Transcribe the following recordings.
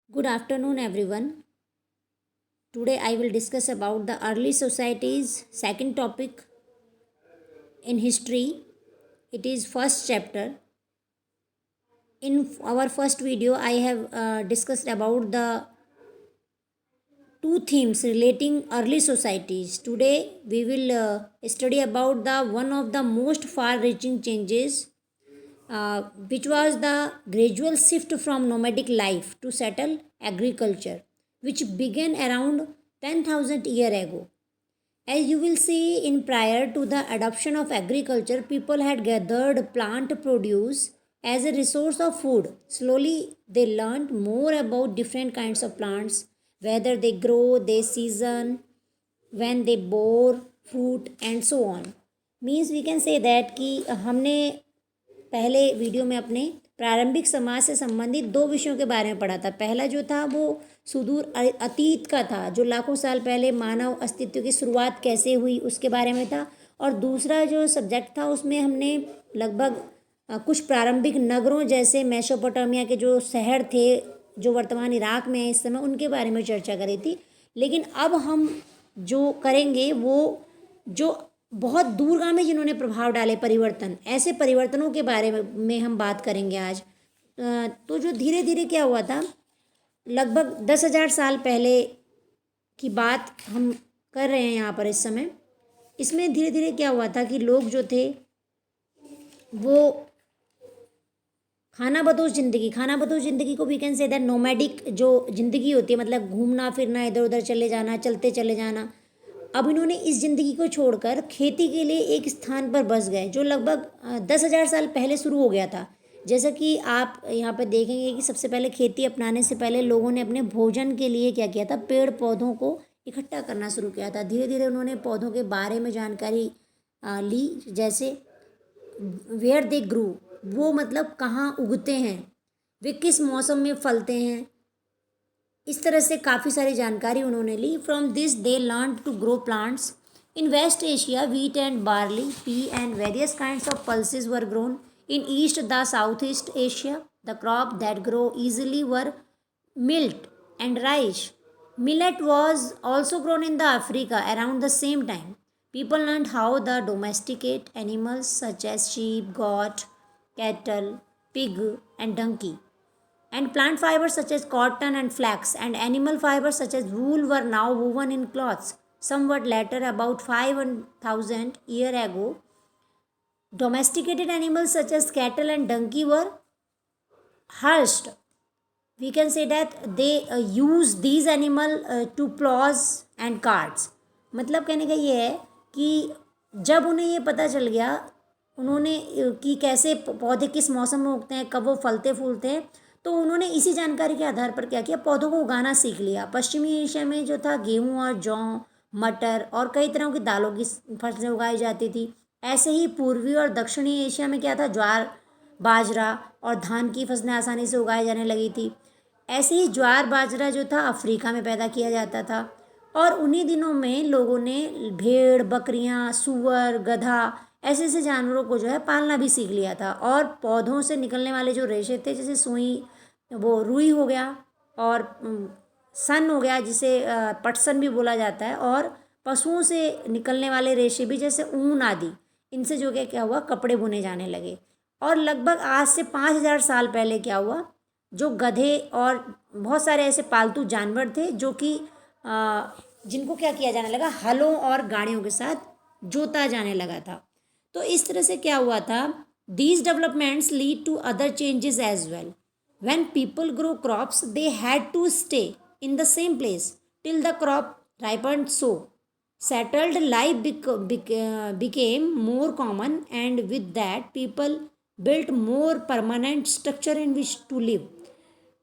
Good afternoon, everyone. Today I will discuss about the early societies. Second topic in history. It is first chapter. In our first video, I have discussed about the two themes relating early societies. Today we will study about the one of the most far-reaching changes, which was the gradual shift from nomadic life to settled agriculture, which began around 10,000 years ago. As you will see, in prior to the adoption of agriculture, people had gathered plant produce as a resource of food. Slowly, they learned more about different kinds of plants, whether they grow, they season, when they bore fruit, and so on. Means we can say that कि हमने पहले video में अपने प्रारंभिक समाज से संबंधित दो विषयों के बारे में पढ़ा था। पहला जो था वो सुदूर अतीत का था, जो लाखों साल पहले मानव अस्तित्व की शुरुआत कैसे हुई उसके बारे में था। और दूसरा जो सब्जेक्ट था उसमें हमने लगभग कुछ प्रारंभिक नगरों जैसे मेसोपोटामिया के जो शहर थे जो वर्तमान इराक में है इस समय, उनके बारे में चर्चा करी थी। लेकिन अब हम जो करेंगे वो जो बहुत दूरगामी जिन्होंने प्रभाव डाले परिवर्तन, ऐसे परिवर्तनों के बारे में हम बात करेंगे आज। तो जो धीरे धीरे क्या हुआ था, लगभग 10,000 साल पहले की बात हम कर रहे हैं यहाँ पर इस समय। इसमें धीरे धीरे क्या हुआ था कि लोग जो थे वो खाना बदोश ज़िंदगी को we can say that nomadic जो ज़िंदगी होती है, मतलब घूमना फिरना, इधर उधर चले जाना, चलते चले जाना। अब इन्होंने इस ज़िंदगी को छोड़कर खेती के लिए एक स्थान पर बस गए, जो लगभग 10,000 साल पहले शुरू हो गया था। जैसा कि आप यहाँ पर देखेंगे कि सबसे पहले खेती अपनाने से पहले लोगों ने अपने भोजन के लिए क्या किया था, पेड़ पौधों को इकट्ठा करना शुरू किया था। धीरे धीरे उन्होंने पौधों के बारे में जानकारी ली, जैसे वेयर दे ग्रू, वो मतलब कहाँ उगते हैं, वे किस मौसम में फलते हैं, इस तरह से काफ़ी सारी जानकारी उन्होंने ली। From this they learn to grow plants in West Asia. Wheat and barley, pea and various kinds of pulses were grown in East the South East Asia. The crop that grow easily were millet and rice. Millet was also grown in the Africa around the same time. People learned how to domesticate animals such as sheep, goat, cattle, pig, and donkey. And plant fibers such as cotton and flax and animal fibers such as wool were now woven in cloths. Somewhat later, about 5,000 years ago, domesticated animals such as cattle and donkey were hushed. We can say that they use these animal to plows and carts. मतलब कहने का ये है कि जब उन्हें ये पता चल गया उन्होंने कि कैसे पौधे किस मौसम में उगते हैं, कब वो फलते फूलते हैं, तो उन्होंने इसी जानकारी के आधार पर क्या किया, पौधों को उगाना सीख लिया। पश्चिमी एशिया में जो था गेहूँ और जौ, मटर और कई तरह की दालों की फसलें उगाई जाती थी। ऐसे ही पूर्वी और दक्षिणी एशिया में क्या था, ज्वार, बाजरा और धान की फसलें आसानी से उगाई जाने लगी थी। ऐसे ही ज्वार बाजरा जो था अफ्रीका में पैदा किया जाता था। और उन्हीं दिनों में लोगों ने भेड़, बकरियां, सूअर, गधा ऐसे ऐसे जानवरों को जो है पालना भी सीख लिया था। और पौधों से निकलने वाले जो रेशे थे, जैसे सुई, वो रुई हो गया, और सन हो गया जिसे पटसन भी बोला जाता है, और पशुओं से निकलने वाले रेशे भी जैसे ऊन आदि, इनसे जो क्या हुआ, कपड़े बुने जाने लगे। और लगभग आज से 5,000 साल पहले क्या हुआ, जो गधे और बहुत सारे ऐसे पालतू जानवर थे जो कि जिनको क्या किया जाने लगा, हलों और गाड़ियों के साथ जोता जाने लगा था। तो इस तरह से क्या हुआ था, these developments lead to other changes as well. When people grow crops they had to stay in the same place till the crop ripened. So settled life became more common, and with that people built more permanent structure in which to live.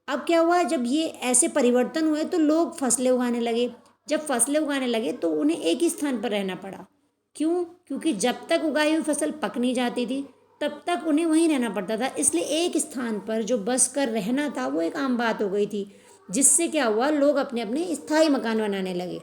अब क्या हुआ, जब ये ऐसे परिवर्तन हुए तो लोग फसलें उगाने लगे। जब फसलें उगाने लगे तो उन्हें एक ही स्थान पर रहना पड़ा। क्यों? क्योंकि जब तक उगाई हुई फसल पक नहीं जाती थी तब तक उन्हें वहीं रहना पड़ता था। इसलिए एक स्थान पर जो बस कर रहना था वो एक आम बात हो गई थी, जिससे क्या हुआ, लोग अपने अपने स्थायी मकान बनाने लगे।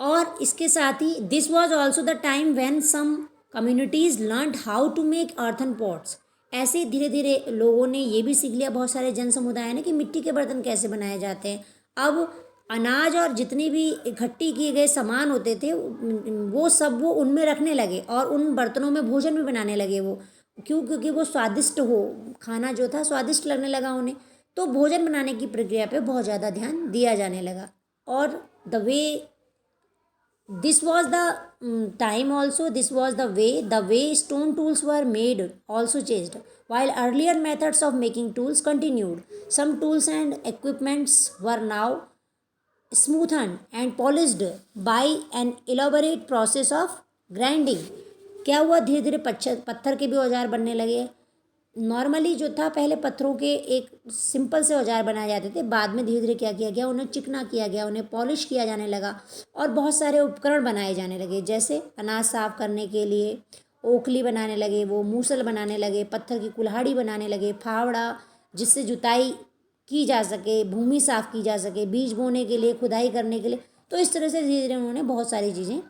और इसके साथ ही this was also the time when some communities learned how to make earthen pots ऐसे ही धीरे धीरे लोगों ने ये भी सीख लिया, बहुत सारे जन समुदाय ने, कि मिट्टी के बर्तन कैसे बनाए जाते हैं। अब अनाज और जितनी भी इकट्ठी किए गए सामान होते थे वो सब वो उनमें रखने लगे और उन बर्तनों में भोजन भी बनाने लगे वो। क्यों? क्योंकि वो स्वादिष्ट हो, खाना जो था स्वादिष्ट लगने लगा उन्हें। तो भोजन बनाने की प्रक्रिया पे बहुत ज़्यादा ध्यान दिया जाने लगा। और the way this was the time also, this was the way stone tools were made also changed, while earlier methods of making tools continued. Some tools and equipments were now smoothened and polished by an elaborate process of grinding. क्या हुआ? धीरे धीरे पत्थर के भी औजार बनने लगे। नॉर्मली जो था पहले पत्थरों के एक सिंपल से औजार बनाए जाते थे, बाद में धीरे धीरे क्या किया गया, उन्हें चिकना किया गया, उन्हें पॉलिश किया जाने लगा और बहुत सारे उपकरण बनाए जाने लगे। जैसे अनाज साफ करने के लिए ओखली बनाने लगे, वो मूसल बनाने लगे, पत्थर की कुल्हाड़ी बनाने लगे, फावड़ा जिससे जुताई की जा सके, भूमि साफ की जा सके, बीज बोने के लिए, खुदाई करने के लिए। तो इस तरह से धीरे धीरे उन्होंने बहुत सारी चीज़ें